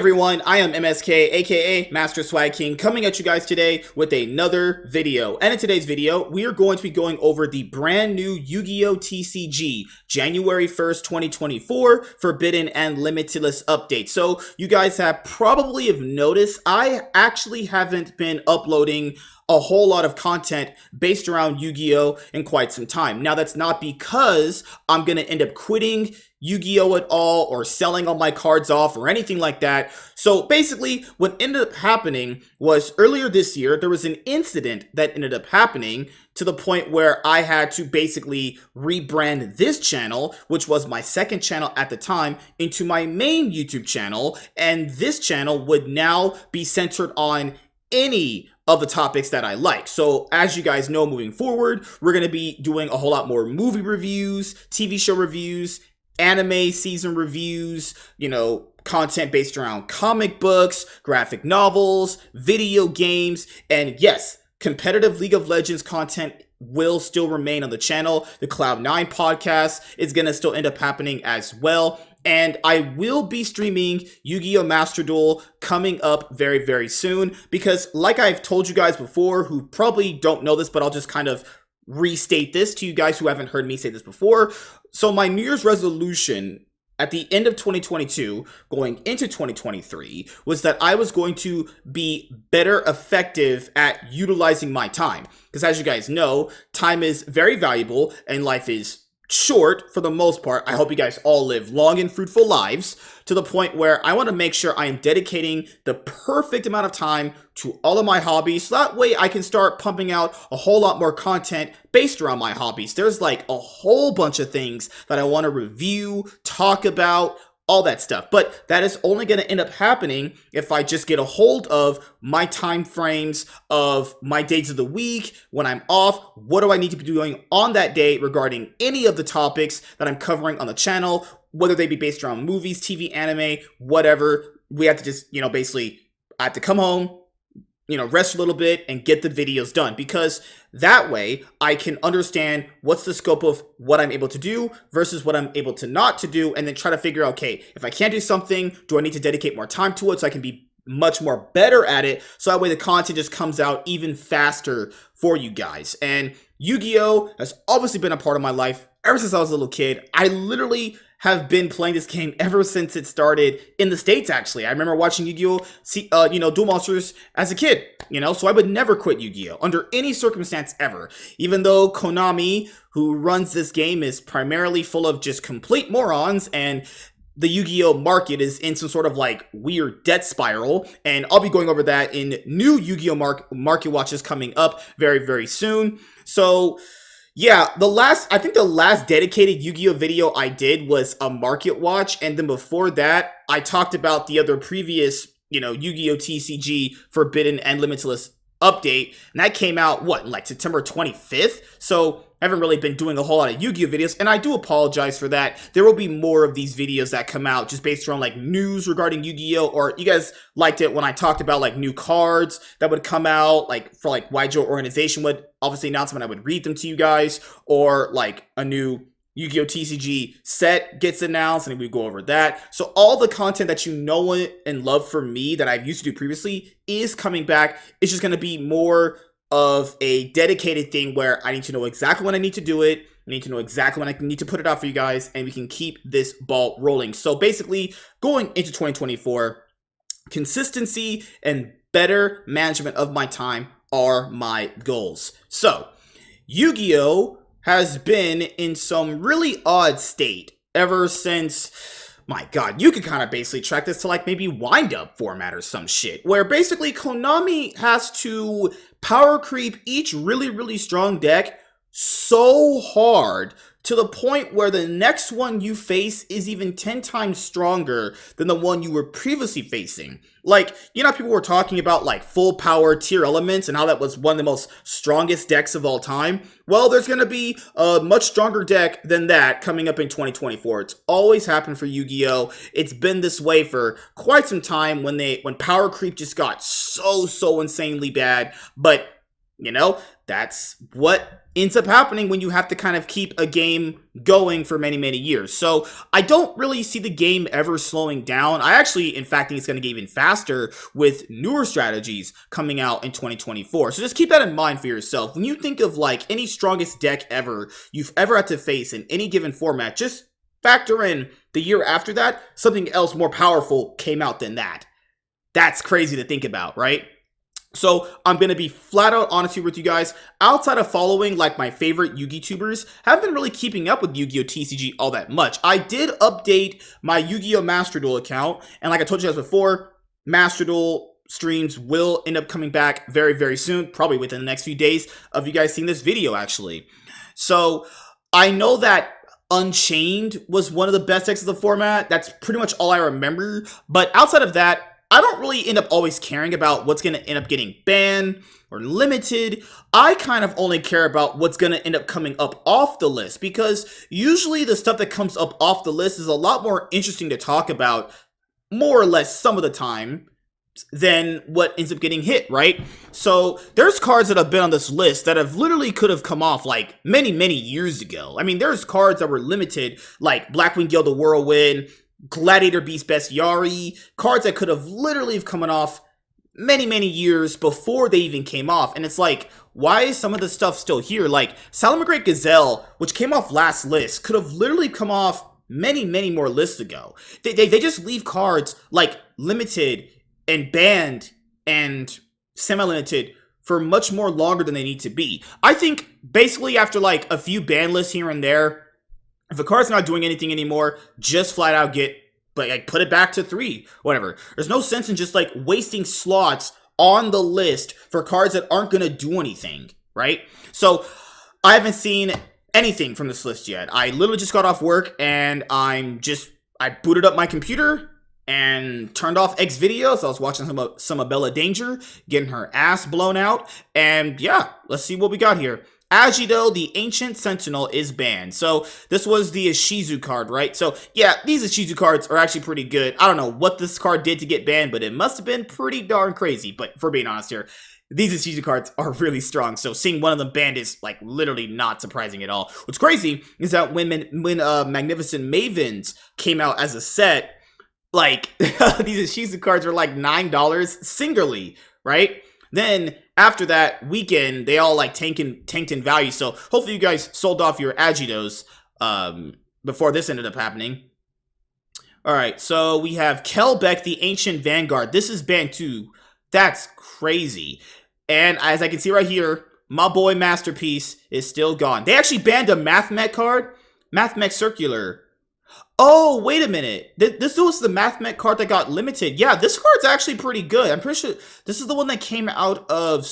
everyone, I am MSK, aka Master Swag King, coming at you guys today with another video. And in today's video, we are going to be going over the brand new Yu-Gi-Oh! TCG January 1st, 2024 Forbidden and Limitless update. So you guys have probably have noticed I actually haven't been uploading a whole lot of content based around Yu-Gi-Oh! In quite some time. Now that's not because I'm going to end up quitting Yu-Gi-Oh! At all or selling all my cards off or anything like that. So basically what ended up happening was earlier this year there was an incident that ended up happening to the point where I had to basically rebrand this channel, which was my second channel at the time, into my main YouTube channel, and this channel would now be centered on any of the topics that I like. So as you guys know, moving forward, we're going to be doing a whole lot more movie reviews, TV show reviews, anime season reviews, content based around comic books, graphic novels, video games, and yes, competitive League of Legends content will still remain on the channel. The Cloud9 podcast is going to still end up happening as well. And I will be streaming Yu-Gi-Oh! Master Duel coming up very, very soon. Because like I've told you guys before, who probably don't know this, but I'll just kind of restate this to you guys who haven't heard me say this before. So my New Year's resolution at the end of 2022, going into 2023, was that I was going to be better effective at utilizing my time. Because as you guys know, time is very valuable and life is short for the most part. I hope you guys all live long and fruitful lives to the point where I want to make sure I am dedicating the perfect amount of time to all of my hobbies. So that way I can start pumping out a whole lot more content based around my hobbies. There's like a whole bunch of things that I want to review, talk about, all that stuff. But that is only going to end up happening if I just get a hold of my time frames of my days of the week, when I'm off, what do I need to be doing on that day regarding any of the topics that I'm covering on the channel, whether they be based around movies, TV, anime, whatever. We have to just, basically, I have to come home, rest a little bit and get the videos done, because that way I can understand what's the scope of what I'm able to do versus what I'm able to not to do, and then try to figure out, okay, if I can't do something, do I need to dedicate more time to it so I can be much more better at it, so that way the content just comes out even faster for you guys. And Yu-Gi-Oh! Has obviously been a part of my life ever since I was a little kid. I literally have been playing this game ever since it started in the States, actually. I remember watching Yu-Gi-Oh! Duel Monsters as a kid, so I would never quit Yu-Gi-Oh! Under any circumstance ever. Even though Konami, who runs this game, is primarily full of just complete morons, and the Yu-Gi-Oh! Market is in some sort of like weird debt spiral, and I'll be going over that in new Yu-Gi-Oh! Market watches coming up very, very soon. So yeah, I think the last dedicated Yu-Gi-Oh! Video I did was a market watch, and then before that, I talked about the other previous, Yu-Gi-Oh! TCG Forbidden and Limitless update, and that came out, like September 25th? So I haven't really been doing a whole lot of Yu-Gi-Oh! Videos, and I do apologize for that. There will be more of these videos that come out just based around like news regarding Yu-Gi-Oh! Or you guys liked it when I talked about like new cards that would come out, like for like YGO Organization would obviously announce them and I would read them to you guys, or like a new Yu-Gi-Oh! TCG set gets announced and we go over that. So all the content that you know and love from me that I've used to do previously is coming back. It's just going to be more of a dedicated thing where I need to know exactly when I need to do it. I need to know exactly when I need to put it out for you guys, and we can keep this ball rolling. So basically, going into 2024, consistency and better management of my time are my goals. So Yu-Gi-Oh! Has been in some really odd state ever since, my god, you could kind of basically track this to like maybe wind up format or some shit, where basically Konami has to power creep each really, really strong deck so hard to the point where the next one you face is even 10 times stronger than the one you were previously facing. Like, people were talking about like full power tier elements and how that was one of the most strongest decks of all time. Well, there's going to be a much stronger deck than that coming up in 2024. It's always happened for Yu-Gi-Oh! It's been this way for quite some time when power creep just got so insanely bad. But You know, that's what ends up happening when you have to kind of keep a game going for many, many years. So I don't really see the game ever slowing down. I actually, in fact, think it's going to get even faster with newer strategies coming out in 2024. So just keep that in mind for yourself. When you think of like any strongest deck ever you've ever had to face in any given format, just factor in the year after that, something else more powerful came out than that. That's crazy to think about, right? So I'm going to be flat out honest here with you guys. Outside of following like my favorite Yu-Gi tubers, haven't been really keeping up with Yu-Gi-Oh! TCG all that much. I did update my Yu-Gi-Oh! Master Duel account, and like I told you guys before, Master Duel streams will end up coming back very, very soon, probably within the next few days of you guys seeing this video actually. So I know that Unchained was one of the best decks of the format. That's pretty much all I remember. But outside of that, I don't really end up always caring about what's going to end up getting banned or limited. I kind of only care about what's going to end up coming up off the list, because usually the stuff that comes up off the list is a lot more interesting to talk about, more or less some of the time, than what ends up getting hit, right? So there's cards that have been on this list that have literally could have come off like many, many years ago. I mean, there's cards that were limited like Blackwing Gale the Whirlwind, Gladiator Beast Bestiary, cards that could have literally have come off many, many years before they even came off. And it's like, why is some of this stuff still here? Like Salamangreat Gazelle, which came off last list, could have literally come off many, many more lists ago. They just leave cards like limited and banned and semi-limited for much more longer than they need to be. I think basically after like a few ban lists here and there, if a card's not doing anything anymore, just flat out put it back to 3, whatever. There's no sense in just like wasting slots on the list for cards that aren't going to do anything, right? So I haven't seen anything from this list yet. I literally just got off work and I booted up my computer and turned off X videos. I was watching some Abella Danger, getting her ass blown out. And yeah, let's see what we got here. Agido, the Ancient Sentinel, is banned. So this was the Ishizu card, right? So yeah, these Ishizu cards are actually pretty good. I don't know what this card did to get banned, but it must have been pretty darn crazy. But for being honest here, these Ishizu cards are really strong. So seeing one of them banned is like literally not surprising at all. What's crazy is that when Magnificent Mavens came out as a set, like these Ishizu cards were like $9 singularly, right? Then after that weekend, they all like tanked in value. So hopefully you guys sold off your Agidos before this ended up happening. All right, so we have Kelbeck, the Ancient Vanguard. This is banned too. That's crazy. And as I can see right here, my boy Masterpiece is still gone. They actually banned a Mathmech card, Mathmech Circular. Oh, wait a minute. This was the Mathmech card that got limited. Yeah, this card's actually pretty good. I'm pretty sure this is the one that came out of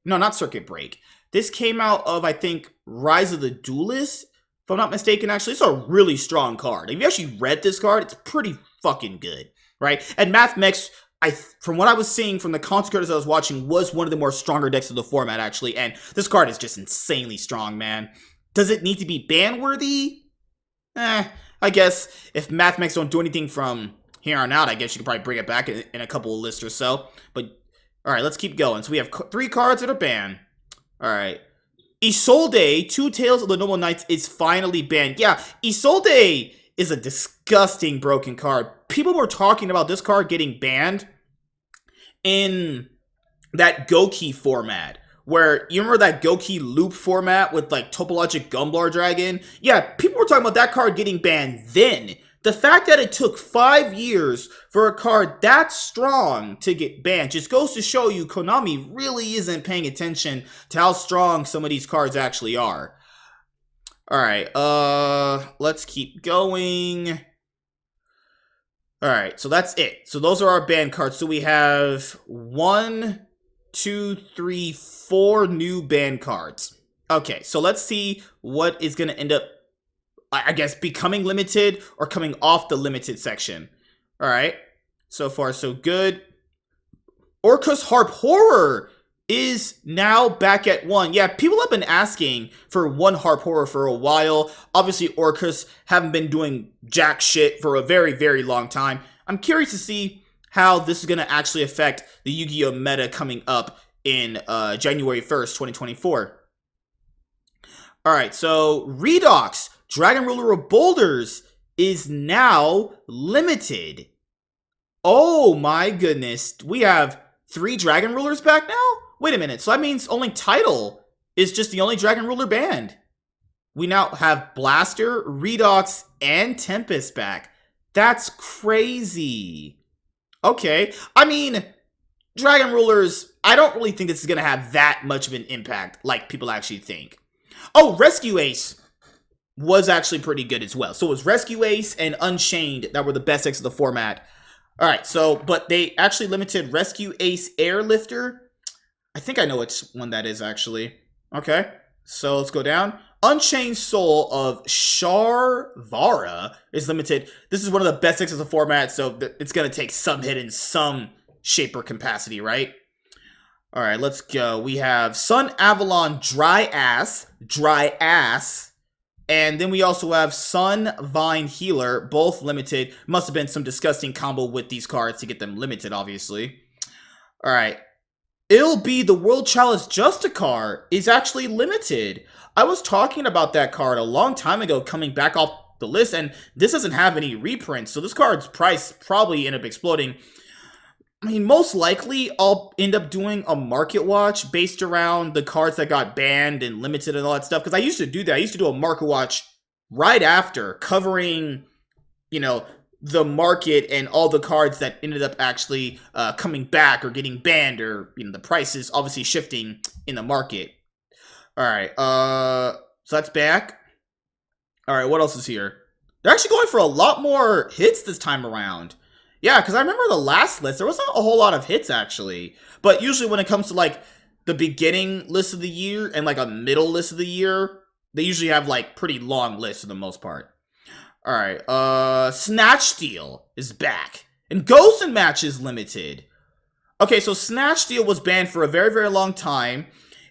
not Circuit Break. This came out of, I think, Rise of the Duelist, if I'm not mistaken, actually. It's a really strong card. If you actually read this card, it's pretty fucking good, right? And Mathmech, from what I was seeing from the concert cards I was watching, was one of the more stronger decks of the format, actually. And this card is just insanely strong, man. Does it need to be ban-worthy? I guess if Mathmech don't do anything from here on out, I guess you could probably bring it back in a couple of lists or so. But, alright, let's keep going. So we have 3 cards that are banned. Alright. Isolde, Two Tales of the Noble Knights, is finally banned. Yeah, Isolde is a disgusting broken card. People were talking about this card getting banned in that Goki format, where you remember that Goki loop format with like Topologic Gumblar Dragon? Yeah, people were talking about that card getting banned then. The fact that it took 5 years for a card that strong to get banned just goes to show you Konami really isn't paying attention to how strong some of these cards actually are. Alright, let's keep going. Alright, so that's it. So those are our banned cards. So we have 1, 2, 3, 4 new banned cards. Okay, so let's see what is going to end up, I guess, becoming limited or coming off the limited section. All right, so far so good. Orcus Harp Horror is now back at 1. Yeah, people have been asking for 1 Harp Horror for a while. Obviously, Orcus haven't been doing jack shit for a very, very long time. I'm curious to see how this is going to actually affect the Yu-Gi-Oh! Meta coming up in January 1st, 2024. All right, so Redox, Dragon Ruler of Boulders, is now limited. Oh my goodness. We have 3 Dragon Rulers back now? Wait a minute, so that means only Title is just the only Dragon Ruler banned. We now have Blaster, Redox, and Tempest back. That's crazy. Okay, I mean, Dragon Rulers, I don't really think this is going to have that much of an impact like people actually think. Oh, Rescue Ace was actually pretty good as well. So it was Rescue Ace and Unchained that were the best decks of the format. All right, so, but they actually limited Rescue Ace Airlifter. I think I know which one that is, actually. Okay, so let's go down. Unchained Soul of Sharvara is limited. This is one of the best decks of the format, so it's going to take some hit in some shape or capacity, right? All right, let's go. We have Sun Avalon Dry Ass, and then we also have Sun Vine Healer, both limited. Must have been some disgusting combo with these cards to get them limited, obviously. All right. It'll Be the World Chalice Justicar is actually limited. I was talking about that card a long time ago coming back off the list, and this doesn't have any reprints, so this card's price probably end up exploding. I mean, most likely, I'll end up doing a market watch based around the cards that got banned and limited and all that stuff. Because I used to do that. I used to do a market watch right after, covering, you know, the market and all the cards that ended up actually coming back or getting banned, or, you know, the prices obviously shifting in the market. All right, so that's back. All right, what else is here? They're actually going for a lot more hits this time around. Yeah, because I remember the last list, there wasn't a whole lot of hits, actually. But usually when it comes to, like, the beginning list of the year and, like, a middle list of the year, they usually have, like, pretty long lists for the most part. Alright, Snatch Steal is back. And Ghost in Match is limited. Okay, so Snatch Steal was banned for a very, very long time.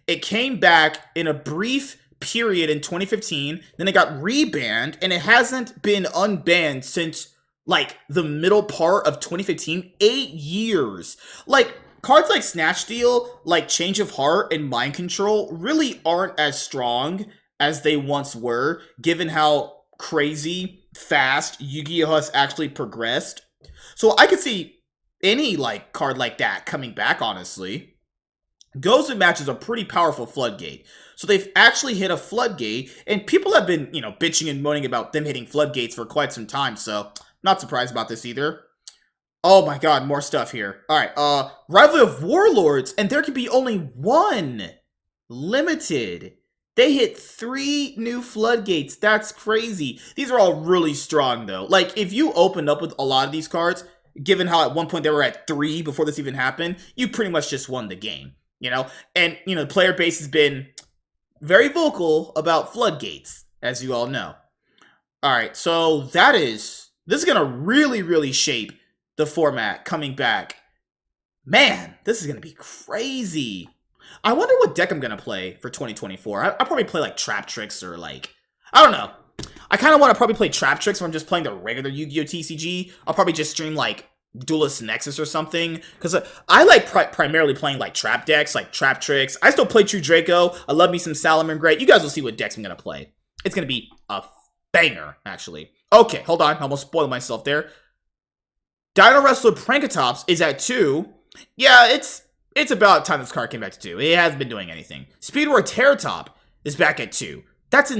It came back in a brief period in 2015. Then it got rebanned, and it hasn't been unbanned since, like, the middle part of 2015. 8 years. Like, cards like Snatch Steal, like Change of Heart and Mind Control really aren't as strong as they once were, given how crazy fast Yu-Gi-Oh! Has actually progressed. So I could see any, like, card like that coming back, honestly. Ghost in Match is a pretty powerful floodgate. So they've actually hit a floodgate, and people have been, you know, bitching and moaning about them hitting floodgates for quite some time, so not surprised about this either. Oh my god, more stuff here. Alright, Rivalry of Warlords, and there can be only one limited. They hit 3 new floodgates. That's crazy. These are all really strong, though. Like, if you opened up with a lot of these cards, given how at one point they were at 3 before this even happened, you pretty much just won the game, you know? And, you know, the player base has been very vocal about floodgates, as you all know. Alright, so this is going to really, really shape the format coming back. Man, this is going to be crazy. I wonder what deck I'm going to play for 2024. I'll probably play, like, Trap Tricks or, like, I don't know. I kind of want to probably play Trap Tricks if I'm just playing the regular Yu-Gi-Oh! TCG. I'll probably just stream, like, Duelist Nexus or something. Because I like primarily playing, like, trap decks, like Trap Tricks. I still play True Draco. I love me some Salaman Great. You guys will see what decks I'm going to play. It's going to be a banger, actually. Okay, hold on. I almost spoiled myself there. Dino Wrestler Prankatops is at 2. Yeah, it's about time this card came back to 2. It hasn't been doing anything. Speedwar Terratop is back at 2. That's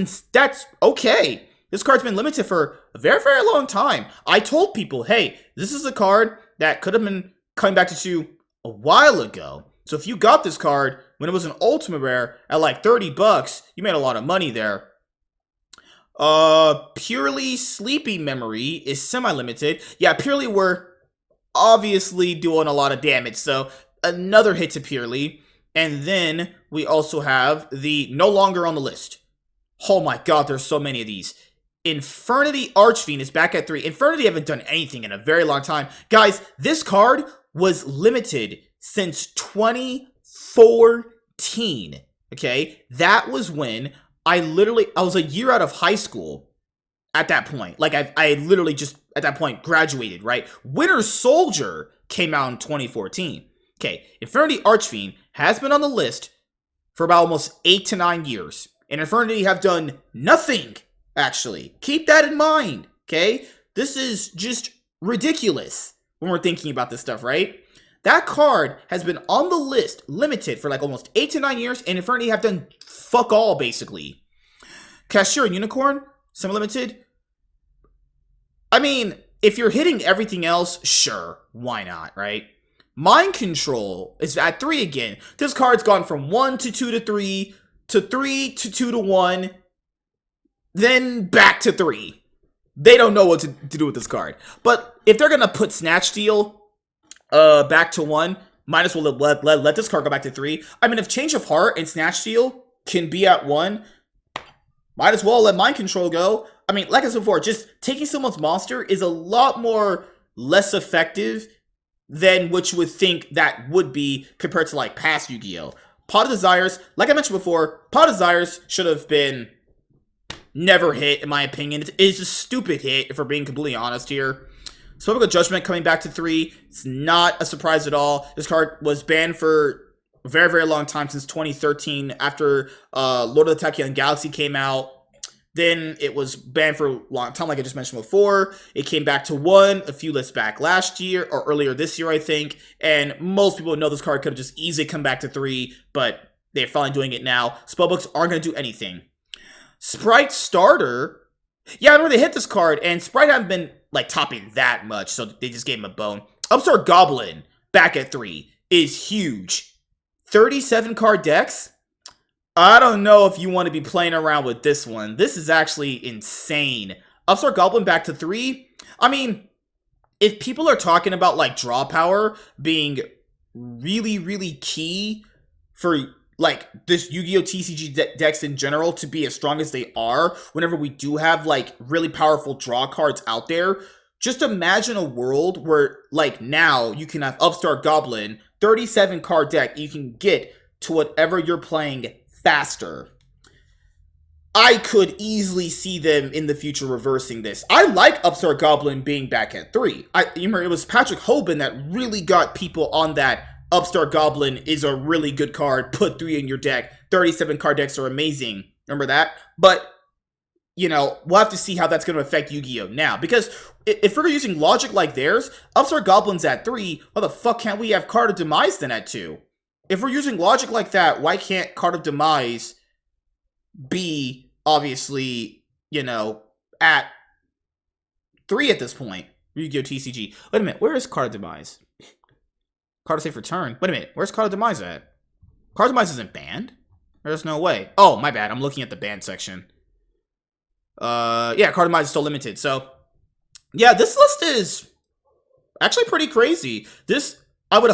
okay. This card's been limited for a very, very long time. I told people, hey, this is a card that could have been coming back to 2 a while ago. So if you got this card when it was an Ultimate Rare at like $30, you made a lot of money there. Purely Sleepy Memory is semi-limited. Yeah, Purely were obviously doing a lot of damage, so another hit to Purely. And then we also have the no longer on the list. Oh my god, there's so many of these. Infernity Archfiend is back at 3. Infernity haven't done anything in a very long time. Guys, this card was limited since 2014. Okay? That was when I was a year out of high school at that point. Like, I literally just, at that point, graduated, right? Winter Soldier came out in 2014. Okay, Infernity Archfiend has been on the list for about almost 8 to 9 years. And Infernity have done nothing, actually. Keep that in mind, okay? This is just ridiculous when we're thinking about this stuff, right? That card has been on the list, limited, for like almost 8 to 9 years, and Infernity have done fuck all, basically. Cashier and Unicorn, semi-limited. I mean, if you're hitting everything else, sure, why not, right? Mind Control is at 3 again. This card's gone from 1 to 2 to 3 to 3 to 2 to 1, then back to 3. They don't know what to do with this card. But if they're gonna put Snatch Steal back to 1, might as well let this card go back to 3. I mean, if Change of Heart and Snatch Steal can be at 1, might as well let Mind Control go. I mean, like I said before, just taking someone's monster is a lot more less effective than what you would think that would be compared to like past Yu-Gi-Oh! Pot of Desires, like I mentioned before, Pot of Desires should have been never hit, in my opinion. It's a stupid hit, if we're being completely honest here. Spellbook Judgment coming back to 3. It's not a surprise at all. This card was banned for a very, very long time, since 2013, after Lord of the Tachyon Galaxy came out. Then it was banned for a long time, like I just mentioned before. It came back to 1 a few lists back last year, or earlier this year, I think. And most people know this card could have just easily come back to 3, but they're finally doing it now. Spellbooks aren't going to do anything. Sprite Starter. Yeah, I remember they hit this card, and Sprite haven't been, like, topping that much, so they just gave him a bone. Upstart Goblin, back at 3, is huge. 37 card decks? I don't know if you want to be playing around with this one. This is actually insane. Upstart Goblin back to 3? I mean, if people are talking about, like, draw power being really, really key for, like, this Yu-Gi-Oh! TCG decks in general to be as strong as they are, whenever we do have, like, really powerful draw cards out there, just imagine a world where, like, now you can have Upstart Goblin, 37 card deck, you can get to whatever you're playing faster. I could easily see them in the future reversing this. I like Upstart Goblin being back at 3. You remember, it was Patrick Hoban that really got people on that. Upstart Goblin is a really good card. Put 3 in your deck. 37 card decks are amazing. Remember that? But, you know, we'll have to see how that's going to affect Yu-Gi-Oh! Now. Because if we're using logic like theirs, Upstart Goblin's at 3, why the fuck can't we have Card of Demise then at 2? If we're using logic like that, why can't Card of Demise be, obviously, you know, at 3 at this point? Yu-Gi-Oh! TCG. Wait a minute, where is Card of Demise? Card of Safe Return. Wait a minute, where's Card of Demise at? Card of Demise isn't banned? There's no way. Oh, my bad, I'm looking at the banned section. Yeah, Card of Demise is still limited, so... Yeah, this list is actually pretty crazy. This, I would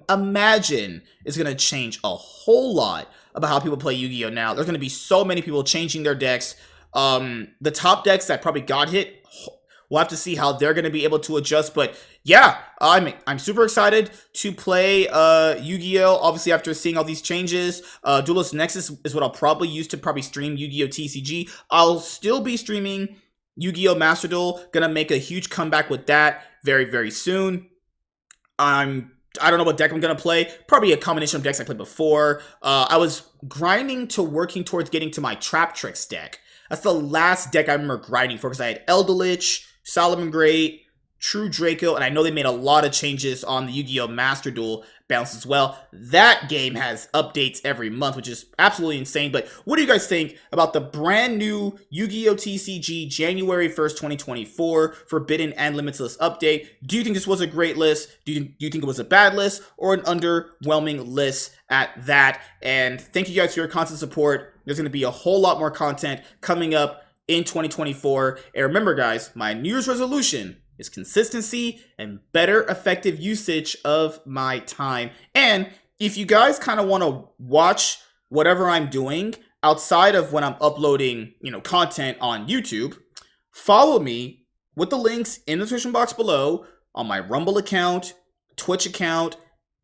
imagine, is going to change a whole lot about how people play Yu-Gi-Oh! Now. There's going to be so many people changing their decks. The top decks that probably got hit, we'll have to see how they're going to be able to adjust. But yeah, I'm super excited to play Yu-Gi-Oh! Obviously, after seeing all these changes. Duelist Nexus is what I'll probably use to probably stream Yu-Gi-Oh! TCG. I'll still be streaming Yu-Gi-Oh! Master Duel. Gonna make a huge comeback with that very, very soon. I don't know what deck I'm gonna play. Probably a combination of decks I played before. I was grinding to working towards getting to my Trap Tricks deck. That's the last deck I remember grinding for, because I had Eldelich, Solomon Great, True Draco, and I know they made a lot of changes on the Yu-Gi-Oh! Master Duel bounce as well. That game has updates every month, which is absolutely insane. But what do you guys think about the brand new Yu-Gi-Oh! TCG January 1st, 2024 Forbidden and Limitless update? Do you think this was a great list? Do you think it was a bad list or an underwhelming list at that? And thank you guys for your constant support. There's going to be a whole lot more content coming up in 2024. And remember, guys, my New Year's resolution is consistency and better effective usage of my time. And if you guys kind of want to watch whatever I'm doing outside of when I'm uploading, you know, content on YouTube, follow me with the links in the description box below on my Rumble account, Twitch account.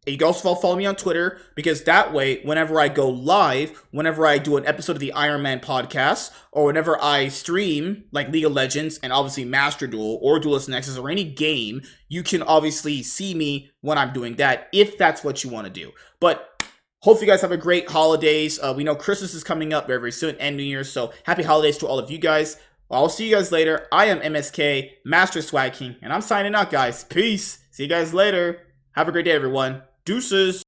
And you can also follow me on Twitter, because that way, whenever I go live, whenever I do an episode of the Iron Man podcast, or whenever I stream, like League of Legends, and obviously Master Duel, or Duelist Nexus, or any game, you can obviously see me when I'm doing that, if that's what you want to do. But Hope you guys have a great holidays. We know Christmas is coming up very, very soon and New Year's. So happy holidays to all of you guys. I'll see you guys later. I am MSK, Master Swag King, and I'm signing out, guys. Peace. See you guys later. Have a great day, everyone. Deuces.